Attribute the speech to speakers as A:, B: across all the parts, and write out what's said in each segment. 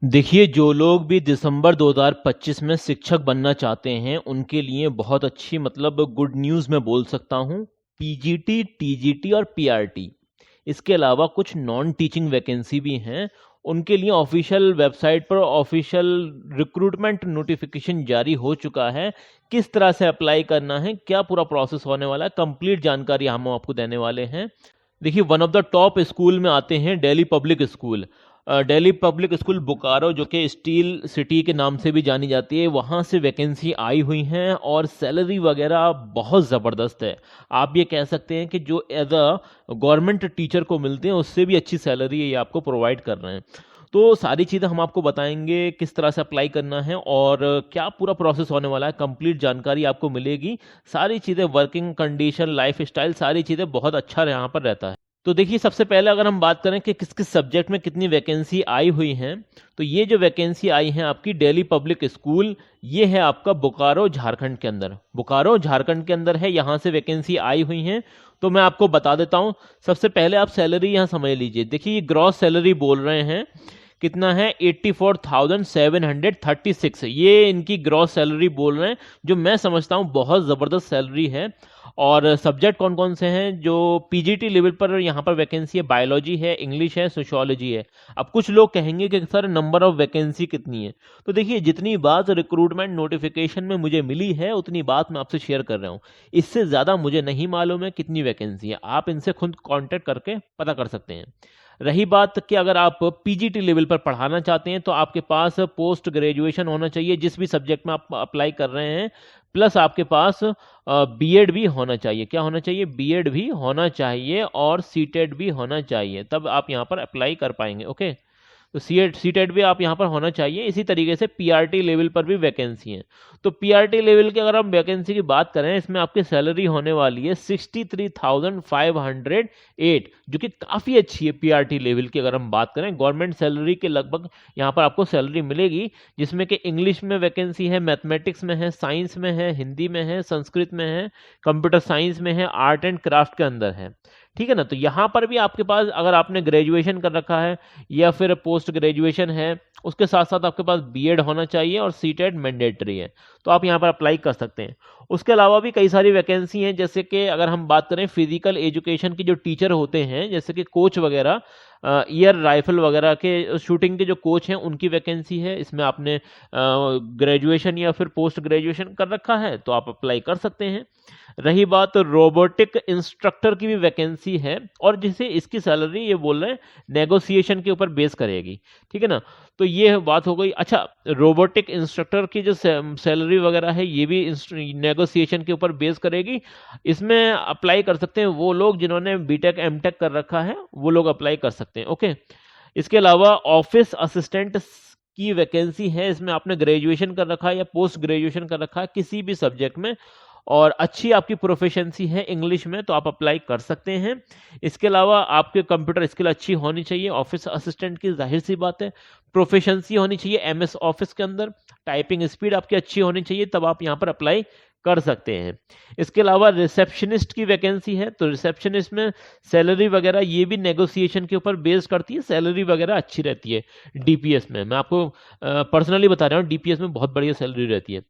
A: देखिए, जो लोग भी दिसंबर 2025 में शिक्षक बनना चाहते हैं, उनके लिए बहुत अच्छी मतलब गुड न्यूज़ मैं बोल सकता हूँ। पीजीटी, टीजीटी और पीआरटी, इसके अलावा कुछ नॉन टीचिंग वैकेंसी भी हैं। उनके लिए ऑफिशियल वेबसाइट पर ऑफिशियल रिक्रूटमेंट नोटिफिकेशन जारी हो चुका है। किस तरह से अप्लाई करना है, क्या पूरा प्रोसेस होने वाला है, कंप्लीट जानकारी हम आपको देने वाले हैं। देखिए, one of the top school में आते हैं Delhi public school. Delhi public school Bokaro, जो कि स्टील सिटी के नाम से भी जानी जाती है, वहाँ से वैकेंसी आई हुई हैं और सैलरी वगैरह बहुत ज़बरदस्त है। आप ये कह सकते हैं कि जो एज अ गवर्नमेंट टीचर को मिलते हैं उससे भी अच्छी सैलरी ये आपको प्रोवाइड कर रहे हैं। तो सारी चीज़ें हम आपको बताएंगे, किस तरह से अप्लाई करना है और क्या पूरा प्रोसेस होने वाला है, कंप्लीट जानकारी आपको मिलेगी। सारी चीज़ें, वर्किंग कंडीशन, लाइफ स्टाइल, सारी चीज़ें बहुत अच्छा यहाँ पर रहता है। तो देखिए, सबसे पहले अगर हम बात करें कि किस किस सब्जेक्ट में कितनी वैकेंसी आई हुई हैं, तो ये जो वैकेंसी आई हैं आपकी दिल्ली पब्लिक स्कूल, ये है आपका बोकारो झारखंड के अंदर। बोकारो झारखंड के अंदर है, यहाँ से वैकेंसी आई हुई हैं। तो मैं आपको बता देता हूँ। सबसे पहले आप सैलरी यहाँ समझ लीजिए। देखिए, ये ग्रॉस सैलरी बोल रहे हैं, कितना है, 84,736। ये इनकी ग्रॉस सैलरी बोल रहे हैं, जो मैं समझता हूँ बहुत ज़बरदस्त सैलरी है। और सब्जेक्ट कौन कौन से हैं जो पीजीटी लेवल पर यहाँ पर वैकेंसी है? बायोलॉजी है, इंग्लिश है, सोशियोलॉजी है। अब कुछ लोग कहेंगे कि सर नंबर ऑफ वैकेंसी कितनी है? तो देखिए, जितनी बात रिक्रूटमेंट नोटिफिकेशन में मुझे मिली है उतनी बात मैं आपसे शेयर कर रहा हूँ। इससे ज़्यादा मुझे नहीं मालूम है कितनी वैकेंसी है। आप इनसे खुद कांटेक्ट करके पता कर सकते हैं। रही बात कि अगर आप पीजीटी लेवल पर पढ़ाना चाहते हैं तो आपके पास पोस्ट ग्रेजुएशन होना चाहिए जिस भी सब्जेक्ट में आप अप्लाई कर रहे हैं, प्लस आपके पास बीएड भी होना चाहिए। क्या होना चाहिए? बीएड भी होना चाहिए और सीटेट भी होना चाहिए, तब आप यहाँ पर अप्लाई कर पाएंगे। ओके, तो सीटेट भी आप यहाँ पर होना चाहिए। इसी तरीके से पीआरटी लेवल पर भी वैकेंसी है। तो पीआरटी लेवल की अगर हम वैकेंसी की बात करें, इसमें आपकी सैलरी होने वाली है 63,508, जो कि काफ़ी अच्छी है पीआरटी लेवल की। अगर हम बात करें गवर्नमेंट सैलरी के लगभग यहाँ पर आपको सैलरी मिलेगी, जिसमें कि इंग्लिश में वैकेंसी है, मैथमेटिक्स में है, साइंस में है, हिंदी में है, संस्कृत में है, कंप्यूटर साइंस में है, आर्ट एंड क्राफ्ट के अंदर है। ठीक है ना? तो यहाँ पर भी आपके पास, अगर आपने ग्रेजुएशन कर रखा है या फिर पोस्ट ग्रेजुएशन है, उसके साथ साथ आपके पास बीएड होना चाहिए और सीटेट मैंडेटरी है, तो आप यहाँ पर अप्लाई कर सकते हैं। उसके अलावा भी कई सारी वैकेंसी हैं, जैसे कि अगर हम बात करें फिजिकल एजुकेशन के जो टीचर होते हैं, जैसे कि कोच वगैरह, एयर राइफल वगैरह के शूटिंग के जो कोच हैं, उनकी वैकेंसी है। इसमें आपने ग्रेजुएशन या फिर पोस्ट ग्रेजुएशन कर रखा है तो आप अप्लाई कर सकते हैं। रही बात रोबोटिक इंस्ट्रक्टर की भी वैकेंसी है, और जिसे इसकी सैलरी ये बोल रहे हैं नेगोशिएशन के ऊपर बेस करेगी। ठीक है ना? तो ये बात हो गई। अच्छा, रोबोटिक इंस्ट्रक्टर की जो सैलरी वगैरह है ये भी नेगोशिएशन के ऊपर बेस करेगी। इसमें अप्लाई कर सकते हैं वो लोग जिन्होंने बीटेक एमटेक कर रखा है, वो लोग अप्लाई कर सकते हैं। ओके, इसके अलावा ऑफिस असिस्टेंट की वैकेंसी है। इसमें आपने ग्रेजुएशन कर रखा है या पोस्ट ग्रेजुएशन कर रखा है किसी भी सब्जेक्ट में, और अच्छी आपकी प्रोफिशिएंसी है इंग्लिश में, तो आप अप्लाई कर सकते हैं। इसके अलावा आपके कंप्यूटर स्किल अच्छी होनी चाहिए। ऑफिस असिस्टेंट की जाहिर सी बात है प्रोफिशिएंसी होनी चाहिए एमएस ऑफिस के अंदर। टाइपिंग स्पीड आपकी अच्छी होनी चाहिए, तब आप यहाँ पर अप्लाई कर सकते हैं। इसके अलावा रिसेप्शनिस्ट की वैकेंसी है, तो रिसेप्शनिस्ट में सैलरी वगैरह ये भी नेगोशिएशन के ऊपर बेस करती है। सैलरी वगैरह अच्छी रहती है डीपीएस में। मैं आपको पर्सनली बता रहा हूँ, डीपीएस में बहुत बढ़िया सैलरी रहती है।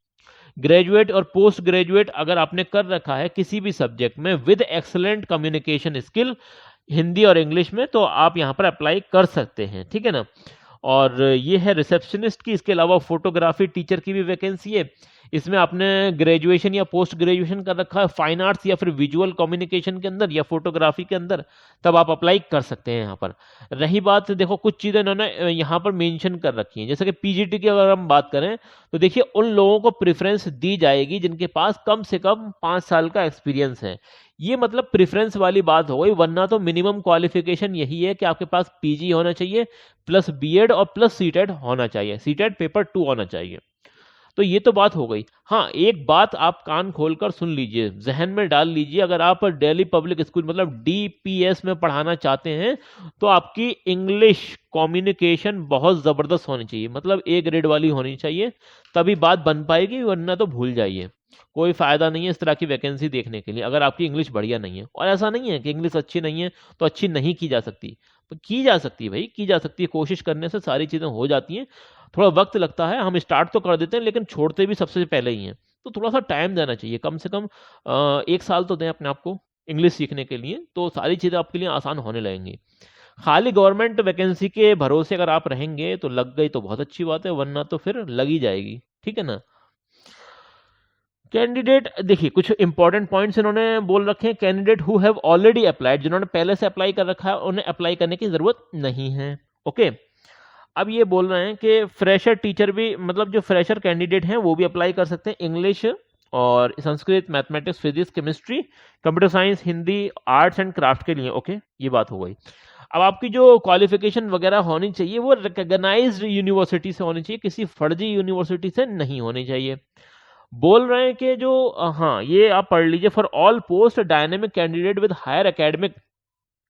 A: ग्रेजुएट और पोस्ट ग्रेजुएट अगर आपने कर रखा है किसी भी सब्जेक्ट में with excellent communication skill, Hindi और इंग्लिश में, तो आप यहाँ पर अप्लाई कर सकते हैं। ठीक है ना? और ये है रिसेप्शनिस्ट की। इसके अलावा फोटोग्राफी टीचर की भी वैकेंसी है। इसमें आपने ग्रेजुएशन या पोस्ट ग्रेजुएशन कर रखा है फाइन आर्ट्स या फिर विजुअल कम्युनिकेशन के अंदर या फोटोग्राफी के अंदर, तब आप अप्लाई कर सकते हैं यहाँ पर। रही बात, देखो कुछ चीज़ें इन्होंने यहाँ पर मेंशन कर रखी हैं, जैसे कि पीजीटी की अगर हम बात करें तो देखिए उन लोगों को प्रेफरेंस दी जाएगी जिनके पास कम से कम 5 साल का एक्सपीरियंस है। ये मतलब प्रेफरेंस वाली बात हो गई, वरना तो मिनिमम क्वालिफिकेशन यही है कि आपके पास पीजी होना चाहिए, प्लस बीएड और प्लस सीटेट होना चाहिए, सीटेट पेपर 2 होना चाहिए। तो ये तो बात हो गई। हाँ, एक बात आप कान खोलकर सुन लीजिए, जहन में डाल लीजिए, अगर आप दिल्ली पब्लिक स्कूल मतलब डीपीएस में पढ़ाना चाहते हैं तो आपकी इंग्लिश कम्युनिकेशन बहुत ज़बरदस्त होनी चाहिए, मतलब ए ग्रेड वाली होनी चाहिए, तभी बात बन पाएगी, वरना तो भूल जाइए। कोई फ़ायदा नहीं है इस तरह की वैकेंसी देखने के लिए अगर आपकी इंग्लिश बढ़िया नहीं है। और ऐसा नहीं है कि इंग्लिश अच्छी नहीं है तो अच्छी नहीं की जा सकती, की जा सकती है भाई, की जा सकती है, कोशिश करने से सारी चीज़ें हो जाती हैं। थोड़ा वक्त लगता है, हम स्टार्ट तो कर देते हैं लेकिन छोड़ते भी सबसे पहले ही हैं, तो थोड़ा सा टाइम देना चाहिए, कम से कम 1 साल तो दें अपने आप को इंग्लिश सीखने के लिए, तो सारी चीज़ें आपके लिए आसान होने लगेंगी। खाली गवर्नमेंट वैकेंसी के भरोसे अगर आप रहेंगे तो लग गई तो बहुत अच्छी बात है, वरना तो फिर लग ही जाएगी, ठीक है ना। कैंडिडेट देखिए, कुछ इंपॉर्टेंट पॉइंट्स इन्होंने बोल रखे हैं। Candidate who have already applied, जिन्होंने पहले से अप्लाई कर रखा है उन्हें अप्लाई करने की जरूरत नहीं है। ओके, अब ये बोल रहे हैं कि फ्रेशर टीचर भी, मतलब जो फ्रेशर कैंडिडेट हैं वो भी अप्लाई कर सकते हैं इंग्लिश और Sanskrit, mathematics, physics, chemistry, computer science, Hindi, arts and craft के लिए। ओके, ये बात हो गई। अब आपकी जो क्वालिफिकेशन वगैरह होनी चाहिए वो रिकॉग्नाइज्ड यूनिवर्सिटी से होनी चाहिए, किसी फर्जी यूनिवर्सिटी से नहीं होनी चाहिए। बोल रहे हैं कि जो हाँ, ये आप पढ़ लीजिए, for all post dynamic candidate with higher academic.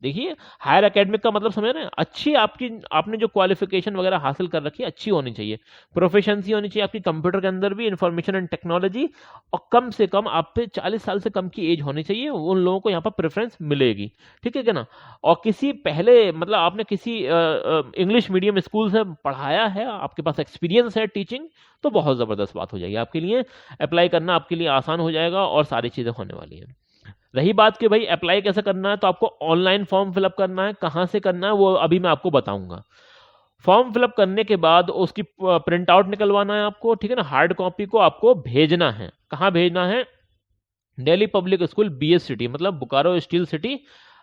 A: देखिए, हायर एकेडमिक का मतलब समझ रहे हैं, अच्छी आपकी, आपने जो क्वालिफिकेशन वगैरह हासिल कर रखी है अच्छी होनी चाहिए, प्रोफिशिएंसी होनी चाहिए आपकी कंप्यूटर के अंदर भी, इंफॉर्मेशन एंड टेक्नोलॉजी, और कम से कम आप पे 40 साल से कम की एज होनी चाहिए, उन लोगों को यहाँ पर प्रेफरेंस मिलेगी, ठीक है क्या ना। और किसी पहले, मतलब आपने किसी इंग्लिश मीडियम स्कूल से पढ़ाया है, आपके पास एक्सपीरियंस है टीचिंग, तो बहुत ज़बरदस्त बात हो जाएगी आपके लिए, अप्लाई करना आपके लिए आसान हो जाएगा और सारी चीज़ें होने वाली हैं। रही बात कि भाई अप्लाई कैसे करना है, तो आपको ऑनलाइन फॉर्म फिलअप करना है, कहाँ से करना है वो अभी मैं आपको बताऊंगा। फॉर्म फिलअप करने के बाद उसकी प्रिंट आउट निकलवाना है आपको, ठीक है ना, हार्ड कॉपी को आपको भेजना है। कहाँ भेजना है? Delhi public school BS city, मतलब बोकारो स्टील सिटी,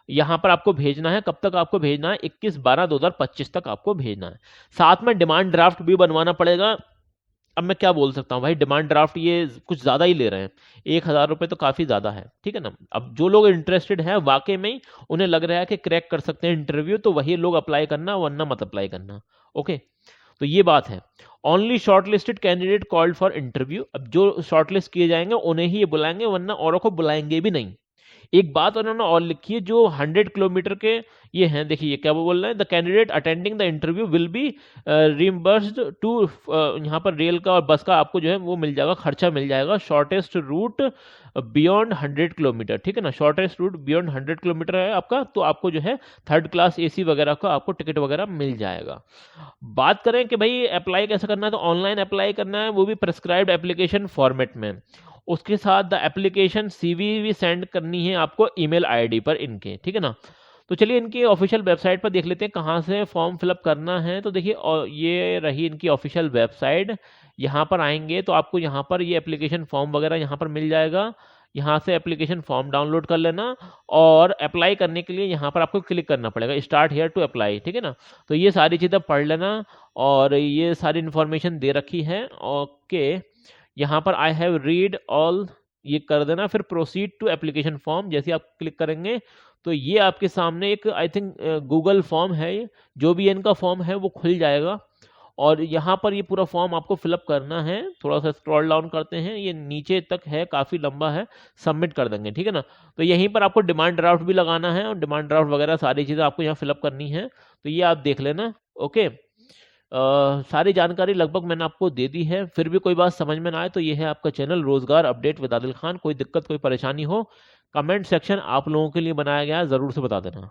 A: यहाँ पर आपको भेजना है। कब तक आपको भेजना है? 21/12/2025 तक आपको भेजना है। साथ में डिमांड ड्राफ्ट भी बनवाना पड़ेगा। अब मैं क्या बोल सकता हूँ भाई, डिमांड ड्राफ्ट ये कुछ ज़्यादा ही ले रहे हैं, 1,000 रुपये तो काफ़ी ज़्यादा है, ठीक है ना। अब जो लोग इंटरेस्टेड हैं वाकई में ही, उन्हें लग रहा है कि क्रैक कर सकते हैं इंटरव्यू, तो वही लोग अप्लाई करना, वरना मत अप्लाई करना। ओके, तो ये बात है। Only shortlisted candidate called for interview, अब जो शॉर्टलिस्ट किए जाएंगे उन्हें ही ये बुलाएंगे, वरना औरों को बुलाएंगे भी नहीं। एक बात उन्होंने और लिखी है, जो 100 किलोमीटर के ये हैं, देखिए ये क्या वो बोल रहे हैं, the candidate attending the interview will be reimbursed to, यहाँ पर रेल का और बस का आपको जो है वो मिल जाएगा, खर्चा मिल जाएगा, शॉर्टेस्ट रूट बियॉन्ड 100 किलोमीटर, ठीक है ना, शॉर्टेस्ट रूट बियॉन्ड 100 किलोमीटर है आपका, तो आपको जो है 3rd क्लास AC वगैरह का आपको टिकट वगैरह मिल जाएगा। बात करें कि भाई अप्लाई कैसे करना है, तो ऑनलाइन अप्लाई करना है, वो भी प्रेस्क्राइब्ड एप्लीकेशन फॉर्मेट में। उसके साथ द एप्लीकेशन CV भी सेंड करनी है आपको ईमेल ID पर इनके, ठीक है ना। तो चलिए इनकी ऑफिशियल वेबसाइट पर देख लेते हैं कहाँ से फॉर्म फिलअप करना है। तो देखिए, और ये रही इनकी ऑफिशियल वेबसाइट। यहाँ पर आएंगे तो आपको यहाँ पर ये एप्लीकेशन फॉर्म वगैरह यहाँ पर मिल जाएगा, यहाँ से एप्लीकेशन फॉर्म डाउनलोड कर लेना, और अप्लाई करने के लिए यहाँ पर आपको क्लिक करना पड़ेगा, स्टार्ट हेयर टू अप्लाई, ठीक है ना। तो ये सारी चीज़ें पढ़ लेना, और ये सारी इन्फॉर्मेशन दे रखी है। ओके, यहाँ पर आई हैव रीड ऑल ये कर देना, फिर प्रोसीड टू एप्लीकेशन फॉर्म जैसे आप क्लिक करेंगे तो ये आपके सामने एक, आई थिंक गूगल फॉर्म है, ये जो भी इनका फॉर्म है वो खुल जाएगा, और यहाँ पर ये पूरा फॉर्म आपको फिलअप करना है। थोड़ा सा स्क्रॉल डाउन करते हैं, ये नीचे तक है, काफ़ी लंबा है, सबमिट कर देंगे, ठीक है ना। तो यहीं पर आपको डिमांड ड्राफ्ट भी लगाना है, और डिमांड ड्राफ्ट वगैरह सारी चीज़ें आपको यहाँ फिलअप करनी है, तो ये आप देख लेना। ओके, सारी जानकारी लगभग मैंने आपको दे दी है। फिर भी कोई बात समझ में ना आए तो ये है आपका चैनल रोजगार अपडेट विद आदिल खान। कोई दिक्कत, कोई परेशानी हो, कमेंट सेक्शन आप लोगों के लिए बनाया गया है, ज़रूर से बता देना।